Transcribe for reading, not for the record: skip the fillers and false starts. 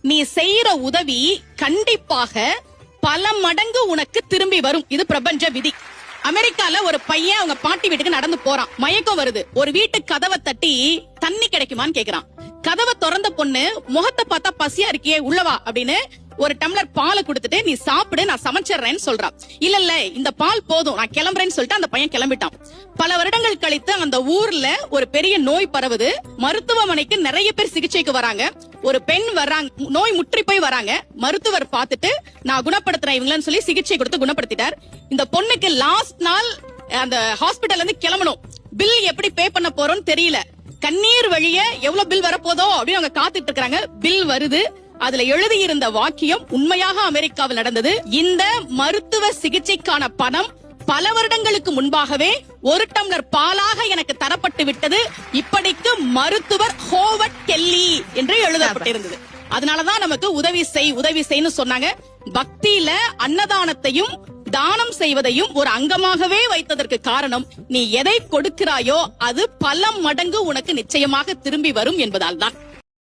நீ செய்யற உதவி கண்டிப்பாக பல மடங்கு உனக்கு திரும்பி வரும். இது பிரபஞ்ச விதி. அமெரிக்கால ஒரு பையன் அவங்க பாட்டி வீட்டுக்கு நடந்து போறான். மயக்கம் வருது. ஒரு வீட்டு கதவை தட்டி தண்ணி கிடைக்குமான்னு கேக்குறான். கதவை திறந்த பொண்ணு முகத்தை பார்த்தா பசியா இருக்கியே உள்ளவா அப்படின்னு ஒரு டம்ளர் பாலை கொடுத்துட்டு நீ சாப்பிடு நான் சமைச்சிடுறேன்னு சொல்றான். இல்ல இந்த பால் போதும் நான் கிளம்புறேன்னு சொல்லிட்டு அந்த பையன் கிளம்பிட்டான். பல வருடங்கள் கழித்து அந்த ஊர்ல ஒரு பெரிய நோய் பரவுது. மருத்துவமனைக்கு நிறைய பேர் சிகிச்சைக்கு வராங்க. ஒரு பெண் வர்றாங்க, நோய் முற்றி போய் வராங்க. மருத்துவர் பார்த்துட்டு நான் குணப்படுத்துறேன் இவங்களன்னு சொல்லி சிகிச்சை கொடுத்து குணப்படுத்திட்டார். இந்த பொண்ணுக்கு லாஸ்ட் நாள் அந்த ஹாஸ்பிட்டல்ல இருந்து கிளம்பணும். பில் எப்படி பே பண்ண போறோம்னு தெரியல. கண்ணீர் வழிய எவ்வளவு பில் வரப்போதோ அப்படின்னு அவங்க காத்துட்டு இருக்காங்க. பில் வருது. அதுல எழுதியிருந்த வாக்கியம் உண்மையாக அமெரிக்காவில் நடந்தது. இந்த மருத்துவ சிகிச்சைக்கான பணம் பல வருடங்களுக்கு முன்பாகவே ஒரு டம்ளர் பாலாக எனக்கு தரப்பட்டு விட்டது. இப்படிக்கு மருத்துவர் ஹோவர்ட் கெல்லி என்று எழுதப்பட்டிருந்தது. அதனாலதான் நமக்கு உதவி செய்ன்னு சொன்னாங்க. பக்தியில அன்னதானத்தையும் தானம் செய்வதையும் ஒரு அங்கமாகவே வைத்ததற்கு காரணம் நீ எதை கொடுக்கிறாயோ அது பல மடங்கு உனக்கு நிச்சயமாக திரும்பி வரும் என்பதால் தான்.